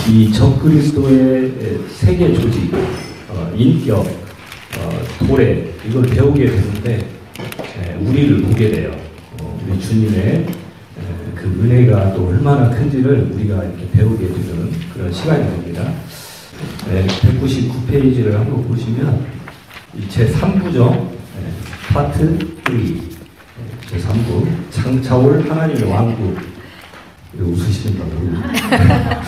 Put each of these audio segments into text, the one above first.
이 적그리스도의 세계 조직, 인격, 도래, 이걸 배우게 되는데 우리를 보게 돼요. 우리 주님의 그 은혜가 또 얼마나 큰지를 우리가 이렇게 배우게 되는 그런 시간이 됩니다. 199페이지를 한번 보시면 제3부죠. 파트 3. 제3부 창차올 하나님의 왕국. 웃으시는 거 모르겠어요.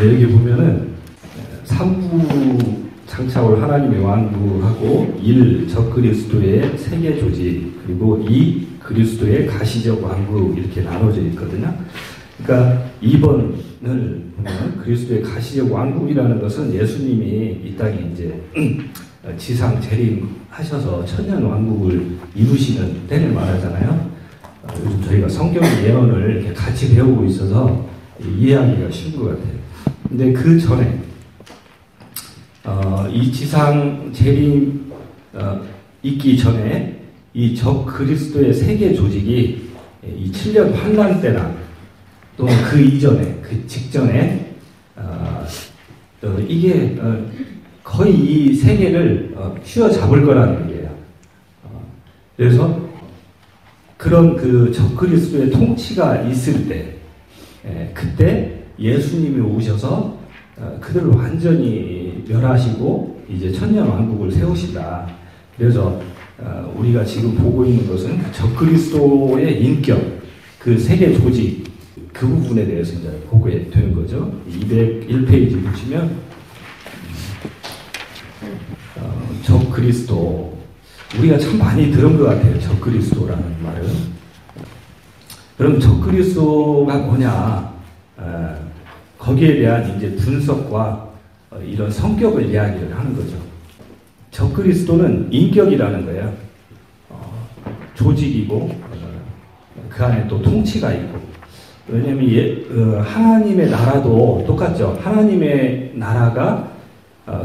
여기 보면은 3부 창차올 하나님의 왕국하고 1 적그리스도의 세계 조직, 그리고 2 그리스도의 가시적 왕국, 이렇게 나눠져 있거든요. 그러니까 2번을 보면 그리스도의 가시적 왕국이라는 것은 예수님이 이 땅에 이제 지상 재림하셔서 천년 왕국을 이루시는 때를 말하잖아요. 요즘 저희가 성경 예언을 이렇게 같이 배우고 있어서 이해하기가 쉬운 것 같아요. 근데 그 전에 이 지상 재림 있기 전에 이 적그리스도의 세계 조직이 이 7년 환란 때나 또 그 이전에, 그 직전에 이게 거의 이 세계를 휘어잡을 거라는 얘기예요. 그래서 그런 그 적그리스도의 통치가 있을 때, 그때 예수님이 오셔서 그들을 완전히 멸하시고 이제 천년 왕국을 세우신다. 그래서 우리가 지금 보고 있는 것은 적그리스도의 인격, 그 세계 조직, 그 부분에 대해서 이제 보게 되는 거죠. 201페이지 보시면 적그리스도, 우리가 참 많이 들은 것 같아요. 적그리스도라는 말은. 그럼 적그리스도가 뭐냐? 거기에 대한 이제 분석과 이런 성격을 이야기를 하는 거죠. 적그리스도는 인격이라는 거예요. 조직이고 그 안에 또 통치가 있고. 왜냐하면 하나님의 나라도 똑같죠. 하나님의 나라가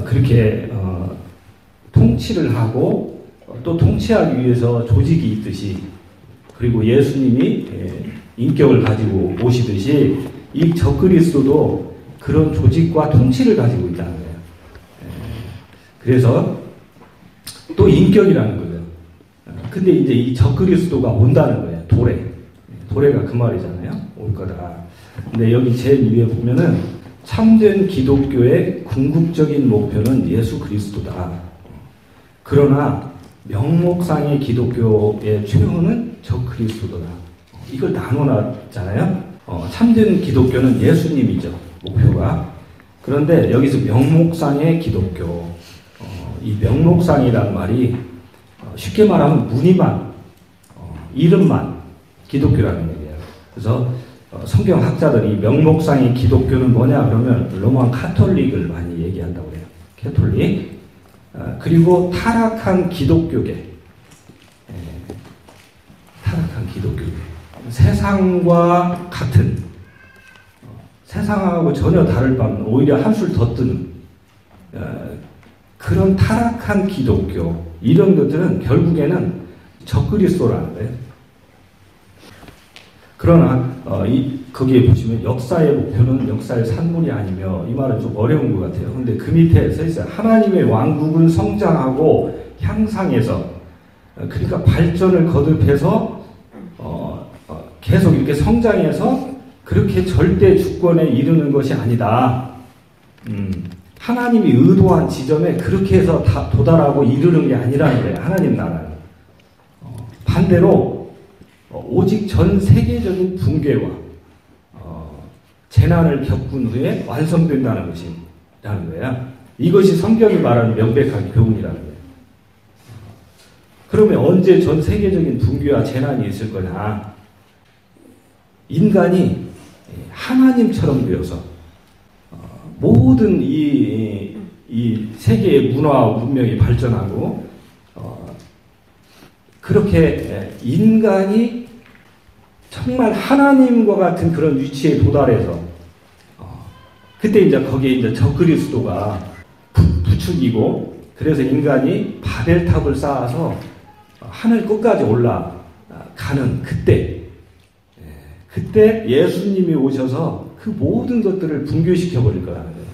그렇게 통치를 하고 또 통치하기 위해서 조직이 있듯이, 그리고 예수님이 인격을 가지고 오시듯이 이 적그리스도도 그런 조직과 통치를 가지고 있다는 거예요. 그래서 또 인격이라는 거예요. 근데 이제 이 적그리스도가 온다는 거예요. 도래가 그 말이잖아요. 올 거다. 근데 여기 제일 위에 보면은 참된 기독교의 궁극적인 목표는 예수 그리스도다. 그러나 명목상의 기독교의 최후는 적그리스도다. 이걸 나눠놨잖아요. 참된 기독교는 예수님이죠. 목표가. 그런데 여기서 명목상의 기독교, 이 명목상이라는 말이 쉽게 말하면 무늬만, 이름만 기독교라는 얘기예요. 그래서 성경학자들이 명목상의 기독교는 뭐냐 그러면 로만 카톨릭을 많이 얘기한다고 해요. 캐톨릭. 그리고 타락한 기독교계. 타락한 기독교계. 세상과 같은, 세상하고 전혀 다를 바는 오히려 한술 더 뜨는 그런 타락한 기독교, 이런 것들은 결국에는 적그리스도라는 거예요. 그러나 거기에 보시면 역사의 목표는 역사의 산물이 아니며, 이 말은 좀 어려운 것 같아요. 근데 그 밑에 써 있어요. 하나님의 왕국은 성장하고 향상해서, 그러니까 발전을 거듭해서 계속 이렇게 성장해서 그렇게 절대 주권에 이르는 것이 아니다. 하나님이 의도한 지점에 그렇게 해서 다 도달하고 이르는 게 아니라는 거예요. 하나님 나라는. 반대로 오직 전 세계적인 붕괴와 재난을 겪은 후에 완성된다는 것이라는 거야. 이것이 성경이 말하는 명백한 교훈이라는 거예요. 그러면 언제 전 세계적인 붕괴와 재난이 있을 거냐? 인간이 하나님처럼 되어서 모든 이 세계의 문화와 문명이 발전하고 그렇게 인간이 정말 하나님과 같은 그런 위치에 도달해서 그때 이제 거기에 이제 적그리스도가 부추기고, 그래서 인간이 바벨탑을 쌓아서 하늘 끝까지 올라가는 그때 예수님이 오셔서 그 모든 것들을 붕괴시켜 버릴 거라는 거예요.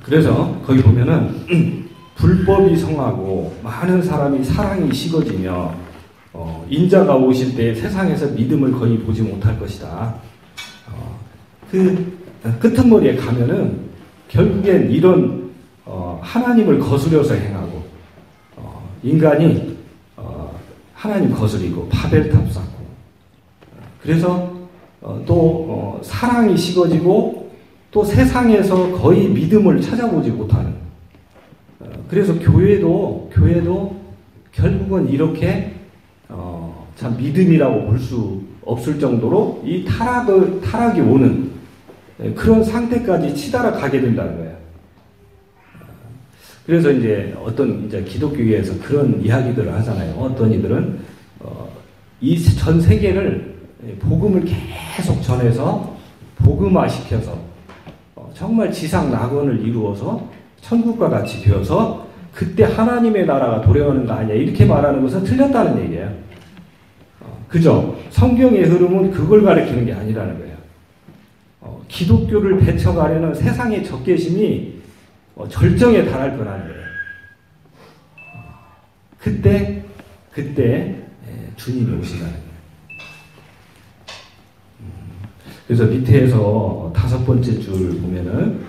그래서 거기 보면은 불법이 성하고 많은 사람이 사랑이 식어지며 인자가 오실 때 세상에서 믿음을 거의 보지 못할 것이다. 그 끄트머리에 가면은 결국엔 이런 하나님을 거스려서 행하고 인간이 하나님 거스리고 바벨탑 쌓고 그래서 또 사랑이 식어지고 또 세상에서 거의 믿음을 찾아보지 못하는 그래서 교회도 결국은 이렇게 참 믿음이라고 볼 수 없을 정도로 이 타락이 오는 그런 상태까지 치달아 가게 된다는 거예요. 그래서 이제 어떤 기독교계에서 그런 이야기들을 하잖아요. 어떤 이들은 이 전 세계를 복음을 계속 전해서 복음화시켜서 정말 지상 낙원을 이루어서 천국과 같이 되어서 그때 하나님의 나라가 도래하는 거 아니야 이렇게 말하는 것은 틀렸다는 얘기예요. 그죠? 성경의 흐름은 그걸 가리키는 게 아니라는 거예요. 기독교를 배척하려는 세상의 적개심이 절정에 달할 거라는 거예요. 그때 주님이 오신다는 거예요. 그래서 밑에서 5번째 줄 보면은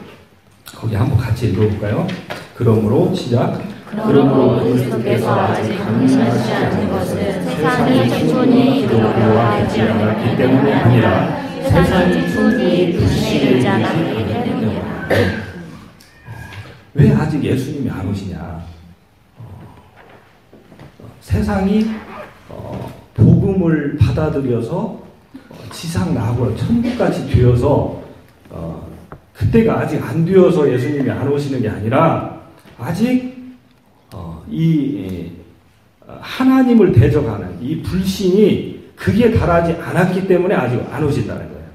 거기 한번 같이 읽어볼까요? 그러므로 시작. 그러므로 그리스도께서 아직 강림하시지 않은 것은 세상이 충분히 두려워하지 않았기 때문이 아니라 세상이 충분히 불신하지 않았기 때문이다. 왜 아직 예수님이 안 오시냐? 세상이 복음을 받아들여서 지상 낙원 천국같이 되어서 그때가 아직 안 되어서 예수님이 안 오시는 게 아니라 아직 이 하나님을 대적하는 이 불신이 그게 달하지 않았기 때문에 아직 안 오신다는 거예요.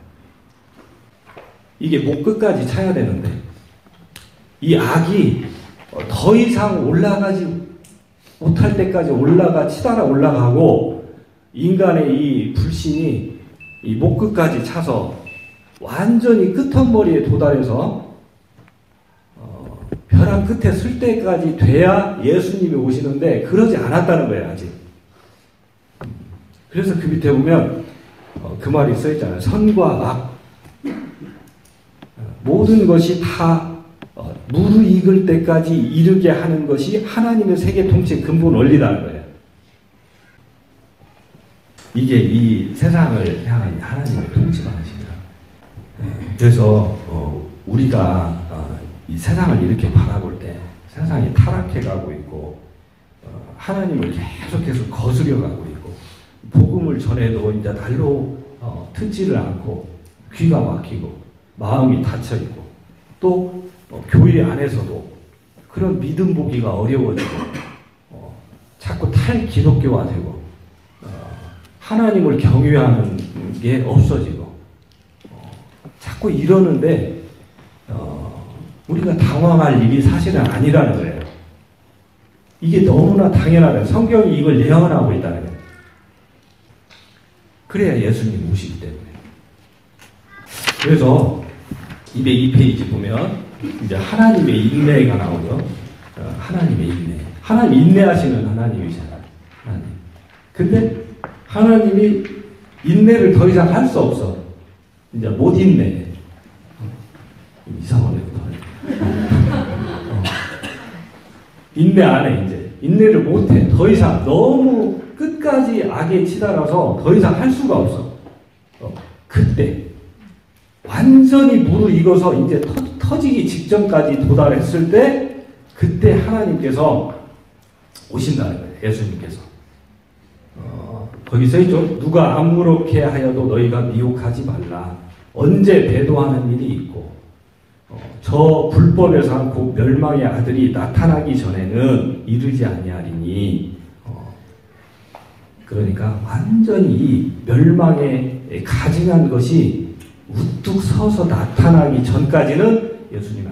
이게 목 끝까지 차야 되는데 이 악이 더 이상 올라가지 못할 때까지 치달아 올라가고 인간의 이 불신이 이 목 끝까지 차서 완전히 끝머리에 도달해서 벼랑 끝에 쓸 때까지 돼야 예수님이 오시는데 그러지 않았다는 거예요 아직. 그래서 그 밑에 보면 그 말이 써있잖아요. 선과 악 모든 것이 다 무르익을 때까지 이르게 하는 것이 하나님의 세계 통치의 근본 원리라는 거예요. 이게 이 세상을 향한 하나님의 통치 방식이다. 그래서 우리가 이 세상을 이렇게 바라볼 때 세상이 타락해가고 있고 하나님을 계속해서 거스려가고 있고 복음을 전해도 이제 날로 듣지를 않고 귀가 막히고 마음이 닫혀있고 또 교회 안에서도 그런 믿음 보기가 어려워지고 자꾸 탈기독교화되고 하나님을 경외하는 게 없어지고 자꾸 이러는데 우리가 당황할 일이 사실은 아니라는 거예요. 이게 너무나 당연하다. 성경이 이걸 예언하고 있다는 거예요. 그래야 예수님 오시기 때문에. 그래서 202페이지 보면 이제 하나님의 인내가 나오죠. 하나님의 인내. 하나님 인내하시는 하나님이잖아요. 하나님. 근데 하나님이 인내를 더 이상 할 수 없어. 이제 못 인내. 이상하네. 인내 안 해, 이제. 인내를 못 해. 더 이상. 너무 끝까지 악에 치달아서 더 이상 할 수가 없어. 그때. 완전히 무르익어서 이제 터지기 직전까지 도달했을 때, 그때 하나님께서 오신다는 거예요. 예수님께서. 거기 써있죠. 누가 아무렇게 하여도 너희가 미혹하지 말라. 언제 배도하는 일이 있고, 저 불법에서 한 곧 멸망의 아들이 나타나기 전에는 이르지 아니하리니. 그러니까 완전히 이 멸망에 가증한 것이 우뚝 서서 나타나기 전까지는 예수님이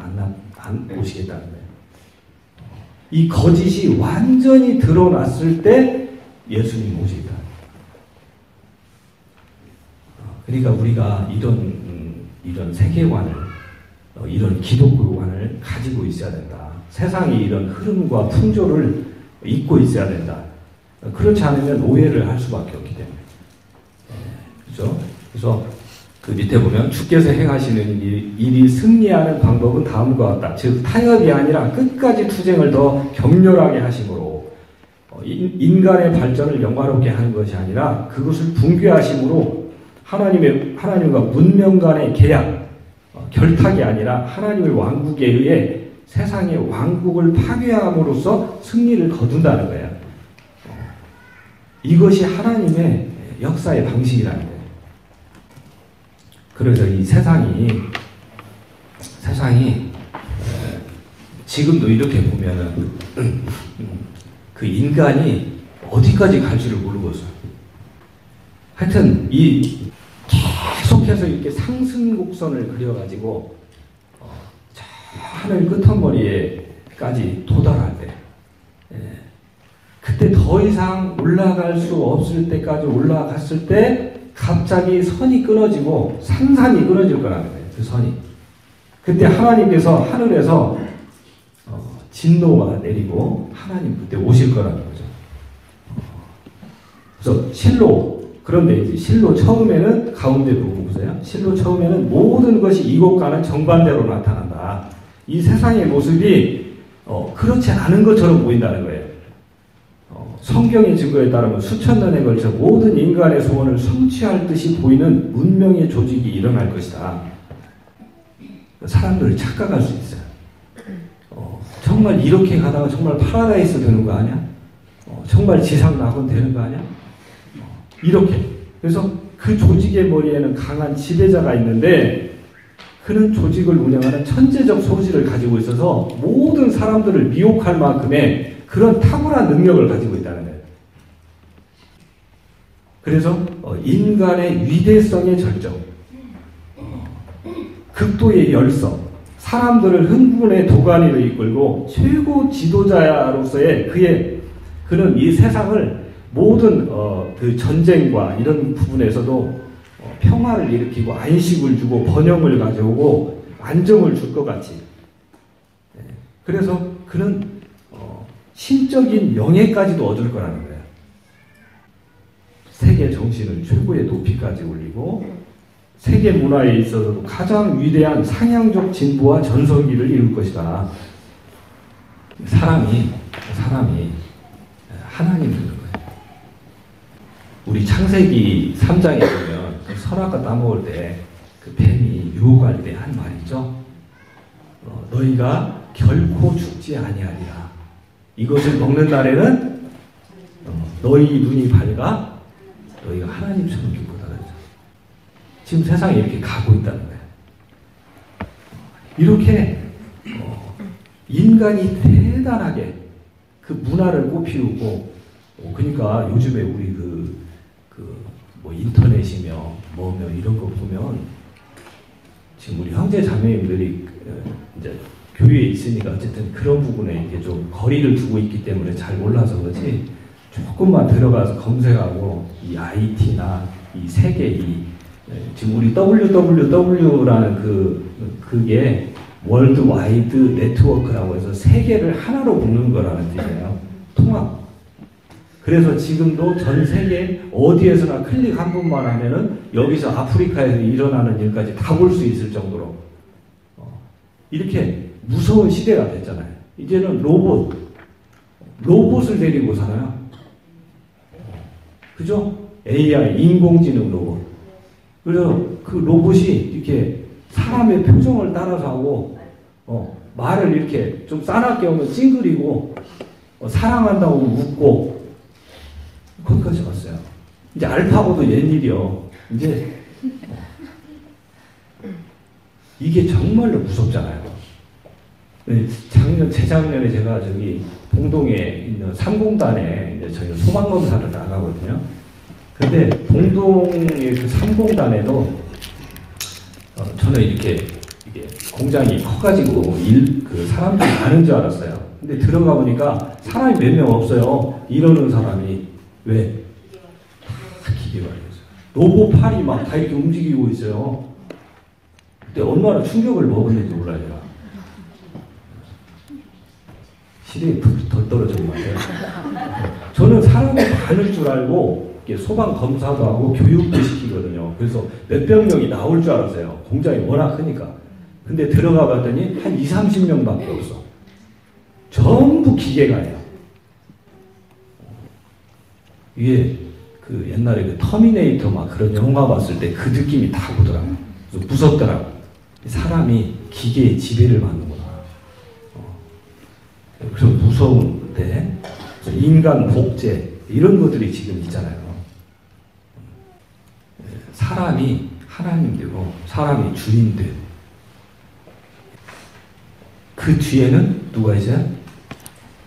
안 오시겠다는 거예요. 이 거짓이 완전히 드러났을 때 예수님이 오시겠다. 그러니까 우리가 이런 세계관을, 이런 기독교관을 가지고 있어야 된다. 세상의 이런 흐름과 풍조를 잊고 있어야 된다. 그렇지 않으면 오해를 할 수밖에 없기 때문에. 그렇죠? 그래서 그 밑에 보면 주께서 행하시는 일이 승리하는 방법은 다음과 같다. 즉 타협이 아니라 끝까지 투쟁을 더 격렬하게 하심으로 인간의 발전을 영화롭게 하는 것이 아니라 그것을 붕괴하심으로 하나님과 문명 간의 계약, 결탁이 아니라 하나님의 왕국에 의해 세상의 왕국을 파괴함으로써 승리를 거둔다는 거예요. 이것이 하나님의 역사의 방식이라는 거예요. 그래서 이 세상이 지금도 이렇게 보면은 그 인간이 어디까지 갈지를 모르겠어요. 하여튼 이 계속해서 이렇게 상승곡선을 그려가지고 저 하늘 끄트머리에까지 도달할 때, 그때 더 이상 올라갈 수 없을 때까지 올라갔을 때 갑자기 선이 끊어지고 산산이 끊어질 거라는 거예요. 그 선이. 그때 하나님께서 하늘에서 진노가 내리고 하나님 그때 오실 거라는 거죠. 그래서 그런데 이제 실로 처음에는 가운데 보고 보세요. 실로 처음에는 모든 것이 이곳과는 정반대로 나타난다. 이 세상의 모습이 그렇지 않은 것처럼 보인다는 거예요. 성경의 증거에 따르면 수천 년에 걸쳐 모든 인간의 소원을 성취할 듯이 보이는 문명의 조직이 일어날 것이다. 사람들을 착각할 수 있어요. 정말 이렇게 가다가 정말 파라다이스 되는 거 아니야? 정말 지상 낙원 되는 거 아니야? 이렇게. 그래서 그 조직의 머리에는 강한 지배자가 있는데 그는 조직을 운영하는 천재적 소질을 가지고 있어서 모든 사람들을 미혹할 만큼의 그런 탁월한 능력을 가지고 있다는 거예요. 그래서 인간의 위대성의 절정, 극도의 열성, 사람들을 흥분의 도가니로 이끌고 최고 지도자로서의 그는 이 세상을 모든 그 전쟁과 이런 부분에서도 평화를 일으키고 안식을 주고 번영을 가져오고 안정을 줄 것 같이. 그래서 그는 신적인 명예까지도 얻을 거라는 거예요. 세계 정신을 최고의 높이까지 올리고 세계 문화에 있어서도 가장 위대한 상향적 진보와 전성기를 이룰 것이다. 사람이 하나님 되는 거예요. 우리 창세기 3장에 보면 그 선악과 따먹을 때 그 뱀이 유혹할 때 한 말이죠. 너희가 결코 죽지 아니하리라. 이것을 먹는 날에는 너희 눈이 밝아 너희가 하나님처럼 될 거다. 지금 세상에 이렇게 가고 있다는 거예요. 이렇게 인간이 대단하게 그 문화를 꽃피우고, 그러니까 요즘에 우리 뭐 인터넷이며 뭐며 이런 거 보면 지금 우리 형제 자매님들이 이제 교회에 있으니까 어쨌든 그런 부분에 이게 좀 거리를 두고 있기 때문에 잘 몰라서 그렇지, 조금만 들어가서 검색하고 이 IT나 이 세계 지금 우리 WWW라는 그게 월드 와이드 네트워크라고 해서 세계를 하나로 묶는 거라는 뜻이에요. 통합. 그래서 지금도 전 세계 어디에서나 클릭 한 번만 하면은 여기서 아프리카에서 일어나는 일까지 다 볼 수 있을 정도로 이렇게 무서운 시대가 됐잖아요. 이제는 로봇을 데리고 살아요. 그죠? AI, 인공지능 로봇. 그래서 그 로봇이 이렇게 사람의 표정을 따라서 하고, 말을 이렇게 좀 싸납게 하면 찡그리고, 사랑한다고 웃고, 거기까지 왔어요. 이제 알파고도 옛일이요. 이제, 이게 정말로 무섭잖아요. 재작년에 제가 저기 봉동에 있는 3공단에 이제 저희가 소방검사를 나가거든요. 근데 봉동의 그 3공단에도 저는 이게 공장이 커가지고 그 사람들이 많은 줄 알았어요. 근데 들어가 보니까 사람이 몇 명 없어요. 이러는 사람이. 왜? 다 기계관이었어요. 로봇 팔이 막 다 이렇게 움직이고 있어요. 그때 얼마나 충격을 먹었는지 몰라요. 제가. 시대에 덜 떨어진 것 같아요. 저는 사람이 많을 줄 알고 소방 검사도 하고 교육도 시키거든요. 그래서 몇백 명이 나올 줄 알았어요. 공장이 워낙 크니까. 근데 들어가 봤더니 한 20, 30명밖에 없어. 전부 기계가예요. 위에 그 옛날에 그 터미네이터 막 그런 영화 봤을 때 그 느낌이 다 오더라고요. 무섭더라고요. 사람이 기계의 지배를 받는구나. 그래서 무서운데 인간 복제 이런 것들이 지금 있잖아요. 사람이 하나님 되고 사람이 주인 되고 그 뒤에는 누가 있어요?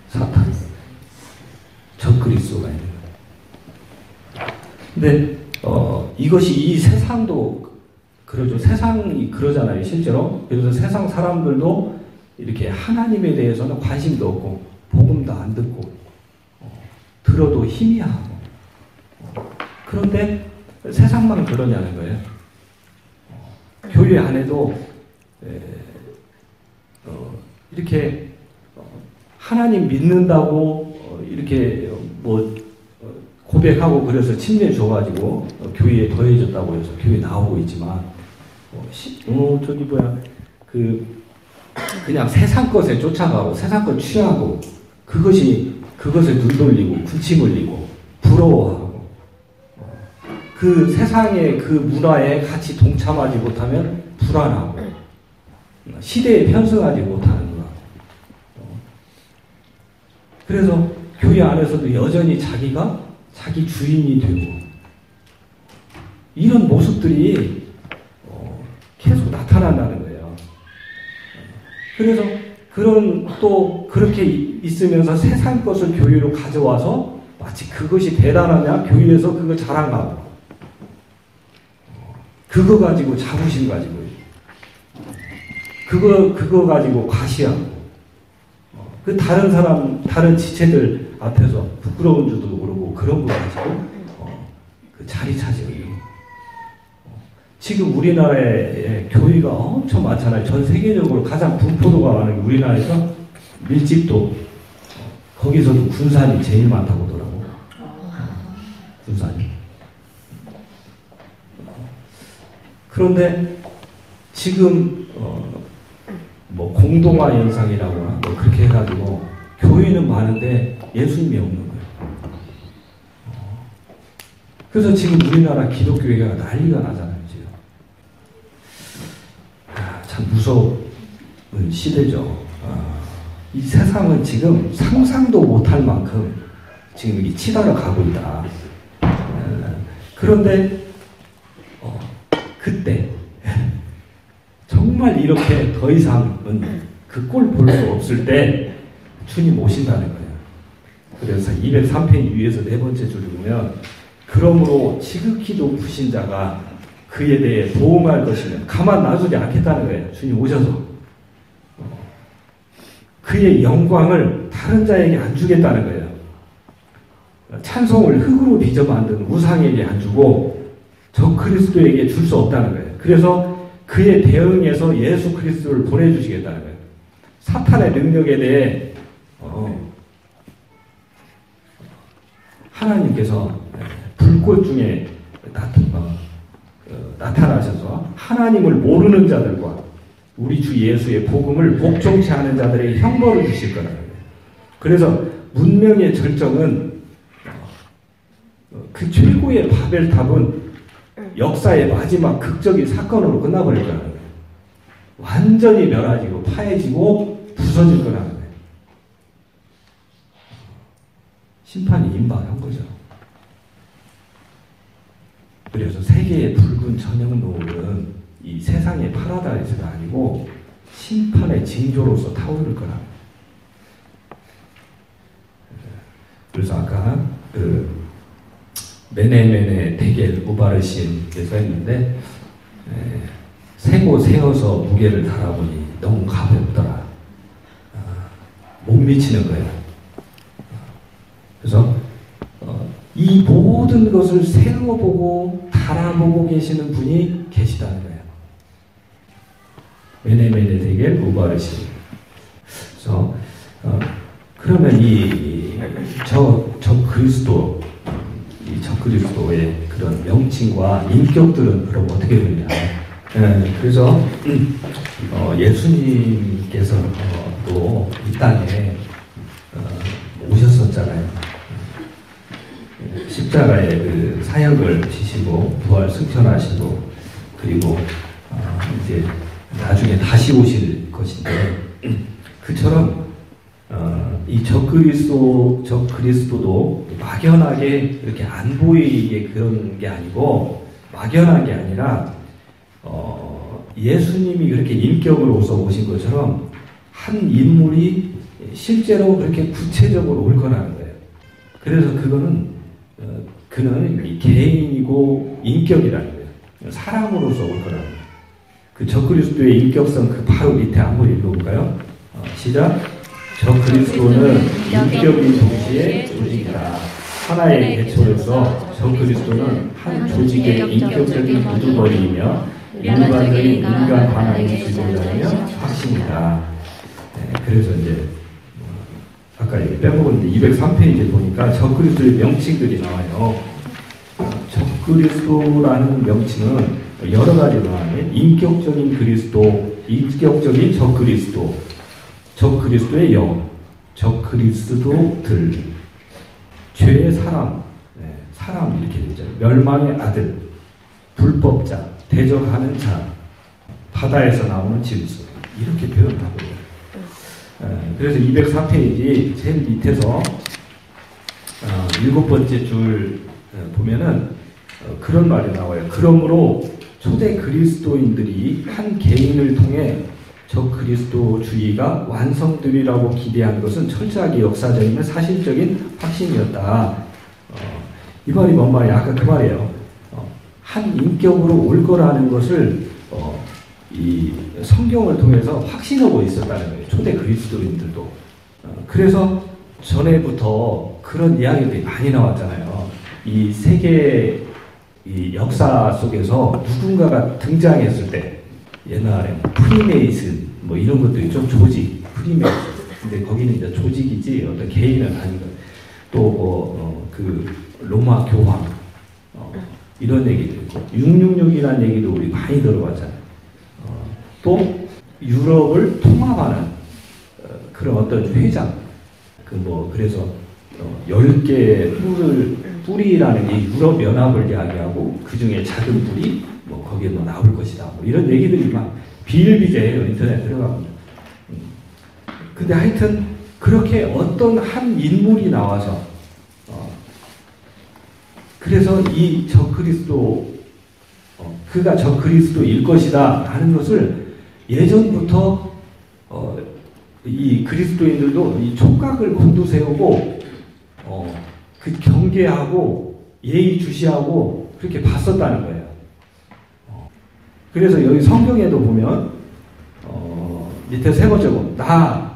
사탄, 적그리스도가 있는 거예요. 근데 이것이 이 세상도 그러죠. 세상이 그러잖아요, 실제로. 그래서 세상 사람들도 이렇게 하나님에 대해서는 관심도 없고 복음도 안 듣고 들어도 희미하고 그런데 세상만 그러냐는 거예요. 교회 안에도 이렇게 하나님 믿는다고 이렇게 뭐 고백하고 그래서 침례 줘가지고 교회에 더해졌다고 해서 교회 나오고 있지만 저기 뭐야 그냥 세상 것에 쫓아가고 세상 것 취하고 그것에 눈 돌리고 군침 흘리고 부러워하고 그 세상의 그 문화에 같이 동참하지 못하면 불안하고 시대에 편승하지 못하는 거야. 그래서 교회 안에서도 여전히 자기가 자기 주인이 되고 이런 모습들이 계속 나타난다는 거예요. 그래서 또 그렇게 있으면서 세상 것을 교회로 가져와서 마치 그것이 대단하냐 교회에서 그거 자랑하고 그거 가지고 자부심 가지고 그거 가지고 과시하고 그 다른 지체들 앞에서 부끄러운 줄도 모르고 그런 거 가지고 그 자리 차지하고 지금 우리나라에 교회가 엄청 많잖아요. 전 세계적으로 가장 분포도가 많은 게 우리나라에서 밀집도 거기서도 군산이 제일 많다고 하더라고. 군산이. 그런데 지금 뭐 공동화 현상이라거나 뭐 그렇게 해가지고 교회는 많은데 예수님이 없는 거예요. 그래서 지금 우리나라 기독교회가 난리가 나잖아요. 지금. 참 무서운 시대죠. 이 세상은 지금 상상도 못할 만큼 지금 이 치달아 가고 있다. 그런데 그때 정말 이렇게 더 이상은 그 꼴 볼 수 없을 때 주님 오신다는 거예요. 그래서 203편 위에서 네 번째 줄을 보면 그러므로 지극히 높으신 자가 그에 대해 보응할 것이면 가만 놔두지 않겠다는 거예요. 주님 오셔서 그의 영광을 다른 자에게 안 주겠다는 거예요. 찬송을 흙으로 빚어 만든 우상에게 안 주고 저 그리스도에게 줄 수 없다는 거예요. 그래서 그에 대응해서 예수 그리스도를 보내주시겠다는 거예요. 사탄의 능력에 대해 하나님께서 불꽃 중에 나타나셔서 하나님을 모르는 자들과 우리 주 예수의 복음을 복종치 않은 자들에게 형벌을 주실 거라는 거예요. 그래서 문명의 절정은 그 최고의 바벨탑은 역사의 마지막 극적인 사건으로 끝나버릴 거라는 거예요. 완전히 멸하지고 파해지고 부서질 거라는 거예요. 심판이 임박한 거죠. 그래서 세계의 붉은 저녁 노을은 이 세상의 파라다이스가 아니고 심판의 징조로서 타오를 거라. 그래서 아까 메네메네 데겔 우바르신께서 했는데 세고 세어서 무게를 달아보니 너무 가볍더라. 못 미치는 거예요. 그래서 이 모든 것을 세어보고 다 살아보고 계시는 분이 계시다는 거예요. 메네메네덱의 부바르시. 그래서 그러면 저 그리스도, 이 저 그리스도의 그런 명칭과 인격들은 그럼 어떻게 되냐? 그래서 예수님께서 또 이 땅에 오셨었잖아요. 십자가의 그 사역을 지시고 부활 승천하시고 그리고 이제 나중에 다시 오실 것인데 그처럼 이 그리스도도 막연하게 이렇게 안 보이게 그런 게 아니고 막연한 게 아니라 예수님이 그렇게 인격으로서 오신 것처럼 한 인물이 실제로 그렇게 구체적으로 올 거라는 거예요. 그래서 그는 이 개인이고 인격이라는 거예요. 사람으로서 올 거라는 거예요. 그 적그리스도의 인격성 그 바로 밑에 한번 읽어볼까요? 시작. 적그리스도는 인격이 동시에 조직이다. 하나의 개체로서 적그리스도는 한 조직의 인격적인 우두머리이며 인간들이 인간 관계의 지도자이며 확신이다. 그래서 이제 아까 빼먹었는데 203페이지에 보니까 적그리스도의 명칭들이 나와요. 적그리스도라는 명칭은 여러 가지로 나와요. 인격적인 그리스도, 인격적인 적그리스도, 적그리스도의 영, 적그리스도들, 죄의 사람, 사람 이렇게 되죠. 멸망의 아들, 불법자, 대적하는 자, 바다에서 나오는 짐승 이렇게 표현하고요. 그래서 204페이지 제일 밑에서 7번째 줄 보면은 그런 말이 나와요. 그러므로 초대 그리스도인들이 한 개인을 통해 저 그리스도주의가 완성되리라고 기대한 것은 철저하게 역사적이며 사실적인 확신이었다. 이 말이 뭔 말이야? 아까 그 말이에요. 한 인격으로 올 거라는 것을 이 성경을 통해서 확신하고 있었다는 거예요. 초대 그리스도인들도. 그래서 전에부터 그런 이야기들이 많이 나왔잖아요. 이 세계 이 역사 속에서 누군가가 등장했을 때 옛날에 프리메이슨 뭐 이런 것도 있죠. 조직, 프리메이슨. 근데 거기는 이제 조직이지 어떤 개인은 아니고 또 그 로마 교황 이런 얘기도 있고 666이라는 얘기도 우리 많이 들어봤잖아요. 또 유럽을 통합하는 그런 어떤 회장 그래서 10개의 뿌리라는 이 유럽 연합을 이야기하고 그 중에 작은 뿌리 거기에 나올 것이다. 이런 얘기들이 막 비일비재해요. 인터넷 들어가면. 근데 하여튼 그렇게 어떤 한 인물이 나와서 그래서 이 적그리스도 그가 적그리스도일 것이다 하는 것을 예전부터 이 그리스도인들도 이 촉각을 곤두세우고 그 경계하고 예의주시하고 그렇게 봤었다는 거예요. 그래서 여기 성경에도 보면 밑에 세 번째 보면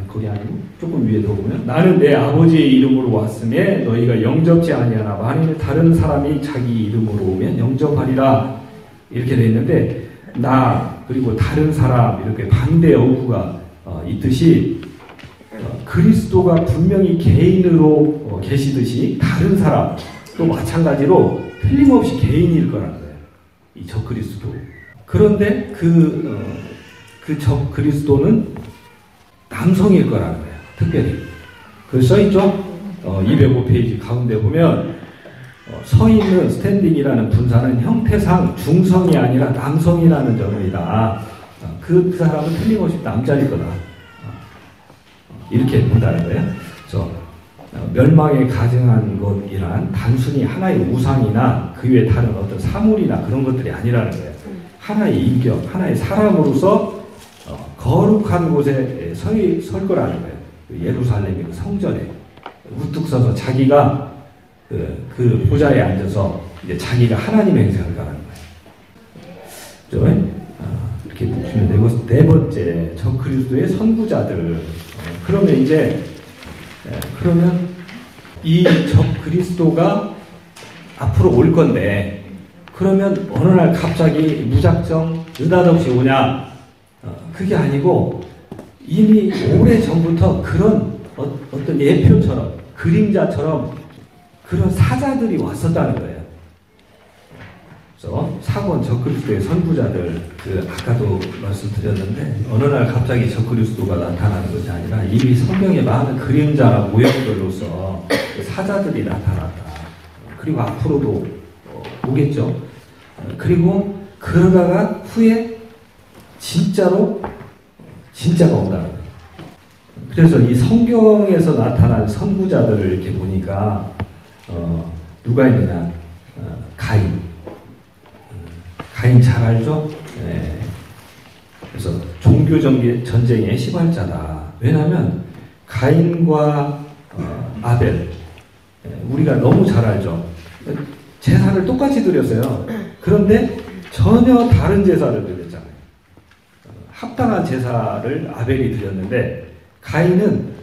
거기 아니고 조금 위에 더 보면 나는 내 아버지의 이름으로 왔음에 너희가 영접지 아니하나 만일 다른 사람이 자기 이름으로 오면 영접하리라 이렇게 돼 있는데 나 그리고 다른 사람 이렇게 반대 어구가 있듯이 그리스도가 분명히 개인으로 계시듯이 다른 사람도 마찬가지로 틀림없이 개인일 거라는 거예요. 이 적그리스도. 그런데 그 적그리스도는 남성일 거라는 거예요. 특별히. 그 써있죠? 205페이지 가운데 보면 서 있는 스탠딩이라는 분사는 형태상 중성이 아니라 남성이라는 점이다. 그 사람은 틀림없이 남자일 거다. 이렇게 본다는 거예요. 그래서 멸망에 가증한 것이란 단순히 하나의 우상이나 그 외에 다른 어떤 사물이나 그런 것들이 아니라는 거예요. 하나의 인격, 하나의 사람으로서 거룩한 곳에 설 거라는 거예요. 예루살렘 성전에 우뚝 서서 자기가 그 보좌에 앉아서 이제 자기가 하나님의 행세를 가라는 거예요. 이렇게 보시면 되고 네 번째 저 그리스도의 선구자들. 그러면 이제 그러면 이 적 그리스도가 앞으로 올 건데 그러면 어느 날 갑자기 무작정 느닷없이 오냐? 그게 아니고 이미 오래전부터 그런 어떤 예표처럼 그림자처럼 그런 사자들이 왔었다는 거예요. 그래서 사건 적그리스도의 선구자들, 아까도 말씀드렸는데 어느 날 갑자기 적그리스도가 나타나는 것이 아니라 이미 성경에 많은 그림자나 모형들로서 사자들이 나타났다. 그리고 앞으로도 오겠죠. 그리고 그러다가 후에 진짜가 온다는 거예요. 그래서 이 성경에서 나타난 선구자들을 이렇게 보니까 누가 있느냐? 가인 잘 알죠? 네. 그래서 종교 전쟁의 시발자다. 왜냐하면 가인과 아벨, 우리가 너무 잘 알죠. 제사를 똑같이 드렸어요. 그런데 전혀 다른 제사를 드렸잖아요. 합당한 제사를 아벨이 드렸는데 가인은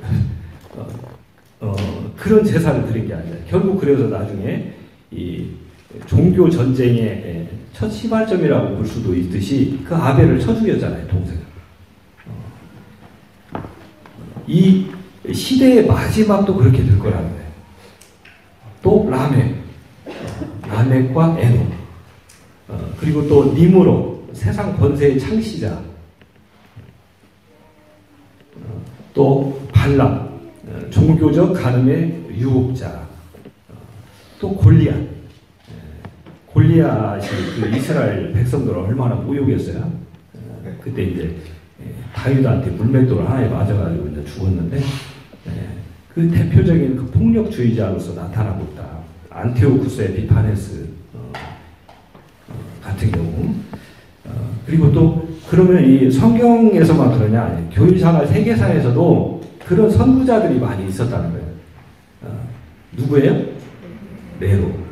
그런 제사를 드린 게 아니라 결국 그래서 나중에 이 종교 전쟁의 첫 시발점이라고 볼 수도 있듯이 그 아벨을 쳐 죽였잖아요, 동생을. 이 시대의 마지막도 그렇게 될 거라는 거예요. 또 라멕과 에노, 그리고 또 니므로, 세상 권세의 창시자, 또 발람, 종교적 간음의 유혹자, 또 골리앗이 그 이스라엘 백성들을 얼마나 모욕했어요. 그때 이제 다윗한테 물맷돌을 하나에 맞아가지고 이제 죽었는데, 그 대표적인 그 폭력주의자로서 나타나고 있다. 안티오쿠스 에피파네스 같은 경우. 그리고 또 그러면 이 성경에서만 그러냐? 아니, 교회생활 세계사에서도 그런 선구자들이 많이 있었다는 거예요. 누구예요? 네로.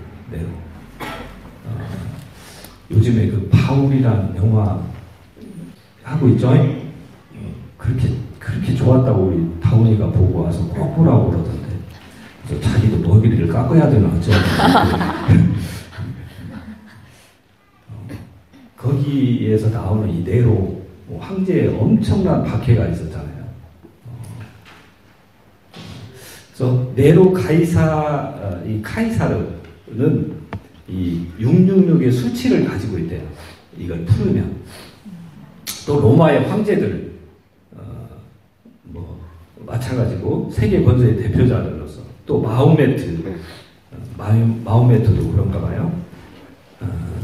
요즘에 그 바울이란 영화 하고 있죠? 그렇게 좋았다고 우리 다운이가 보고 와서 꼭 보라고 그러던데. 그래서 자기도 머리를 깎아야 되나 어쩌나. 거기에서 나오는 이 네로 황제의 엄청난 박해가 있었잖아요. 그래서 네로 이 카이사르는 이 666의 수치를 가지고 있대요. 이걸 풀으면. 또 로마의 황제들, 마찬가지고 세계 권세의 대표자들로서 또 마호메트도 그런가 봐요.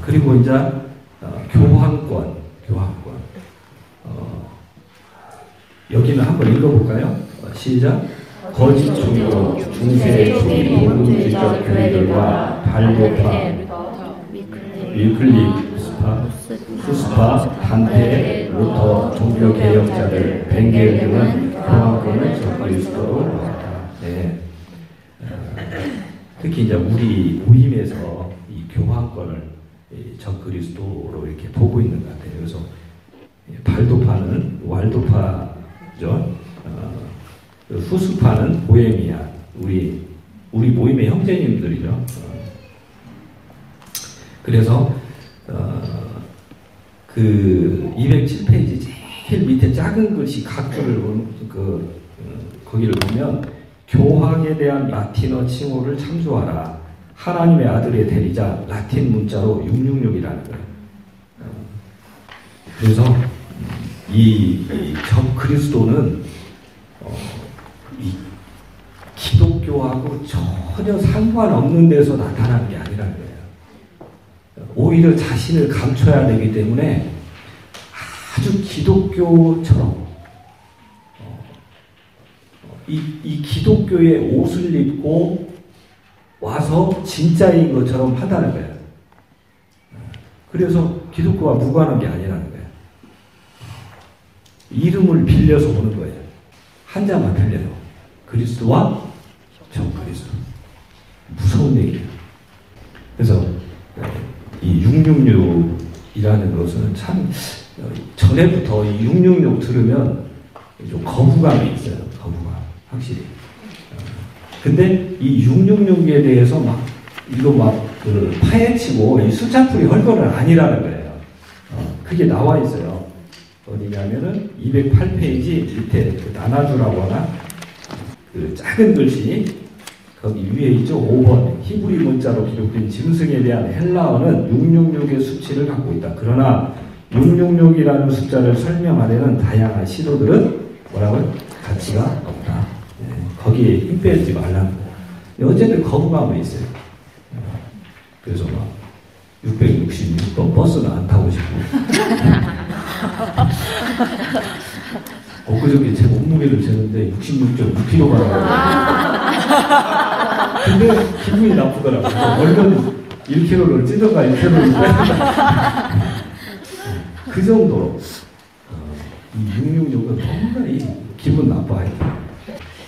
그리고 이제 교황권. 여기는 한번 읽어볼까요? 시작. 거짓 종교, 중세 초기 복음주의적 교회들과 발도파, 위클리, 후스파, 단테, 루터, 종교개혁자들, 벵겔 등은 교황권을 적그리스도로 보았다. 네. 특히 이제 우리 모임에서 이 교황권을 적그리스도로 이렇게 보고 있는 것 같아요. 그래서 발도파는 왈도파죠. 후스파는 보헤미아, 우리 모임의 형제님들이죠. 그래서 그 207페이지 제일 밑에 작은 글씨 각 줄을 거기를 보면 교황에 대한 라틴어 칭호를 참조하라. 하나님의 아들의 대리자 라틴 문자로 666이라는 거예요. 그래서 이 적그리스도는 이 기독교하고 전혀 상관없는 데서 나타나는 게 아니라는 거예요. 오히려 자신을 감춰야 되기 때문에 아주 기독교처럼 이 기독교의 옷을 입고 와서 진짜인 것처럼 한다는 거예요. 그래서 기독교와 무관한 게 아니라는 거예요. 이름을 빌려서 오는 거예요. 한자만 빌려서. 그리스도와 적그리스도. 무서운 얘기예요. 그래서 이 666이라는 것은 참 전에부터 이 666 들으면 좀 거부감이 있어요. 거부감. 확실히. 근데 이 666에 대해서 이거 그 파헤치고 이 숫자풀이 할 거는 아니라는 거예요. 그게 나와 있어요. 어디냐면은 208페이지 밑에 그 나눠주라고 하나 그 작은 글씨 거기 위에 있죠. 5번 히브리 문자로 기록된 짐승에 대한 헬라어는 666의 수치를 갖고 있다. 그러나 666이라는 숫자를 설명하려는 다양한 시도들은 뭐라고요? 가치가 없다. 네, 거기에 힘 빼지 말라는 거예요. 어쨌든 거부감은 있어요. 그래서 막 666번 버스는 안 타고 싶고 엊그저께 제 몸무게를 재는데 66.6kg가 나와요. 근데 기분이 나쁘더라고요. 얼른 1kg를 찌든가 1kg를 빼든가 그 정도로 이 666은 너무나 기분 나빠요.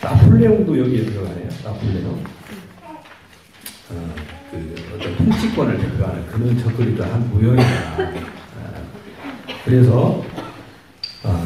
나폴레옹도 여기에 들어가네요. 나폴레옹. 그 어떤 통치권을 대표하는 그는 적그리도 한 무용이다. 그래서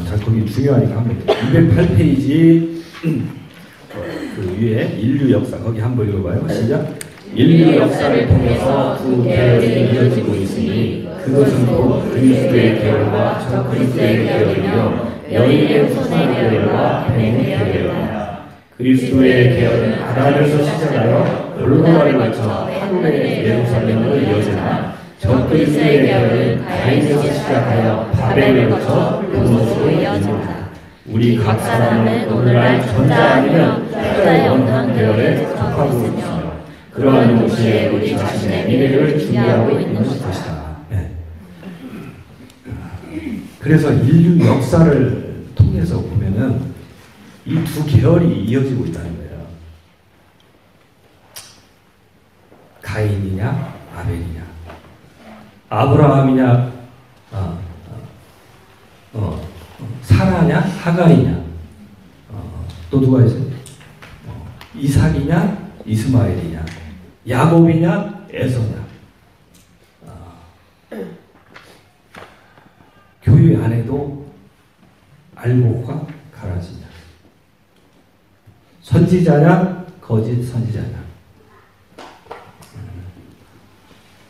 자 거기 중요하니까 한번 208페이지 그 위에 인류 역사 거기 한번 읽어봐요. 시작. 인류 역사를 통해서 두 계열이 이어지고 있으니 그것은 곧 그리스도의 계열과 적그리스도의 계열이며 여인의 후손의 계열과 뱀의 계열이다. 그리스도의 계열은 아담에서 시작하여 골고다를 거쳐 하루에 예루살렘으로 이어지나 적그리스도의 계열은 가인에서 시작하여 바벨을 거쳐 루스로 이어진다. 우리 각 사람은 오늘날 전자 아니면 후자의 어느 한 계열에 속하고 있으며 그러한 동시에 우리 자신의 미래를 준비하고 있는 것이다. 네. 그래서 인류 역사를 통해서 보면은 이 두 계열이 이어지고 있다는 거예요. 가인이냐 아벨이냐, 아브라함이냐 사라냐 하갈이냐, 또 누가 있어요? 이삭이냐 이스마엘이냐, 야곱이냐 에서냐. 교회 안에도 알곡과 가라지냐, 선지자냐 거짓 선지자냐.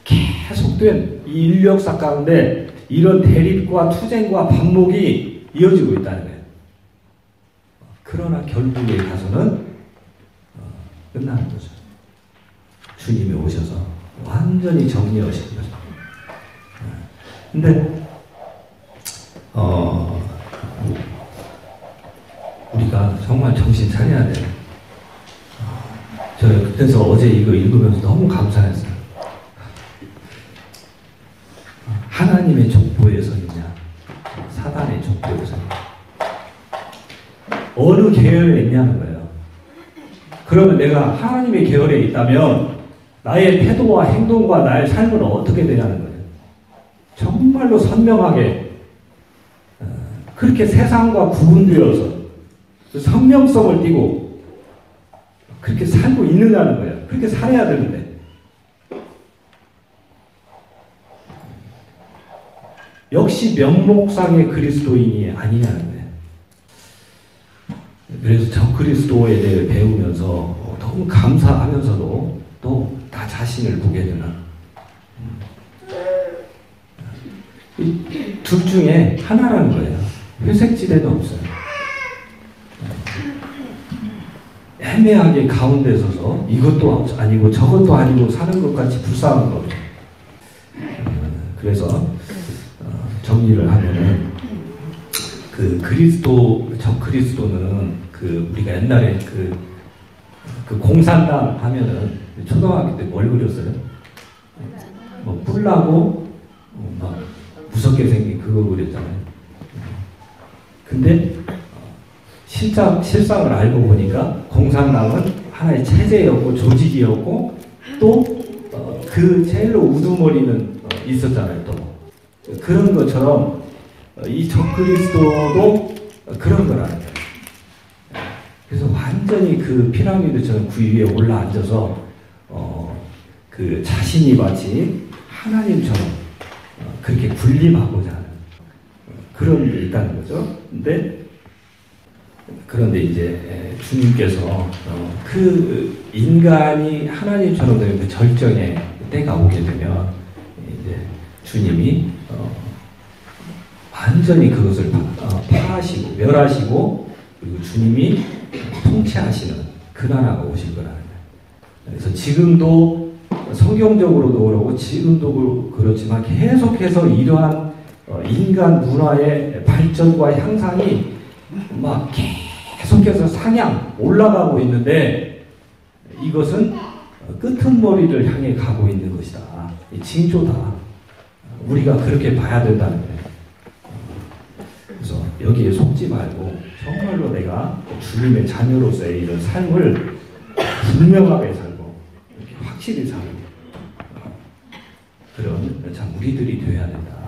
계속된 이 인류 역사 가운데 이런 대립과 투쟁과 반목이 이어지고 있다는 거예요. 그러나 결국에 가서는 끝나는 거죠. 주님이 오셔서 완전히 정리하시는 거죠. 근데 우리가 정말 정신 차려야 돼요. 제가 그래서 어제 이거 읽으면서 너무 감사했어요. 하나님의 족보에 서 있냐, 사단의 족보에 서 있냐, 어느 계열에 있냐는 거예요. 그러면 내가 하나님의 계열에 있다면 나의 태도와 행동과 나의 삶은 어떻게 되냐는 거예요. 정말로 선명하게 그렇게 세상과 구분되어서 그 선명성을 띠고 그렇게 살고 있느냐는 거예요. 그렇게 살아야 되는데 역시 면목상의 그리스도인이 아니냐는 거예요. 그래서 저 그리스도에 대해 배우면서 너무 감사하면서도 또 나 자신을 보게 되는 둘 중에 하나라는 거예요. 회색지대는 없어요. 애매하게 가운데 서서 이것도 아니고 저것도 아니고 사는 것 같이 불쌍한 거죠. 그래서 정리를 하면은 그 그리스도, 저 그리스도는 그 우리가 옛날에 그 공산당 하면은 초등학교 때 뭘 그렸어요? 뭐 뿔나고 막 무섭게 생긴 그거 그렸잖아요. 근데 실상을 알고 보니까 공산당은 하나의 체제였고 조직이었고 또 그 제일로 우두머리는 있었잖아요. 또 그런 것처럼 이 적그리스도도 그런 거라는 거예요. 그래서 완전히 그 피라미드처럼 그 위에 올라 앉아서 그 자신이 마치 하나님처럼 그렇게 군림하고자 하는 그런 게 있다는 거죠. 그런데 이제 주님께서 그 인간이 하나님처럼 되는 그 절정에 때가 오게 되면 이제 주님이 완전히 그것을 파하시고 멸하시고 그리고 주님이 통치하시는 그나라가 오실 거라는 거예요. 그래서 지금도 성경적으로도 그렇고 지금도 그렇지만 계속해서 이러한 인간 문화의 발전과 향상이 막 계속해서 상향 올라가고 있는데 이것은 끄트머리를 향해 가고 있는 것이다. 징조다. 우리가 그렇게 봐야 된다는 거예요. 그래서 여기에 속지 말고 정말로 내가 주님의 자녀로서의 이런 삶을 분명하게 살고 이렇게 확실히 살고 그런 참 우리들이 되어야 된다.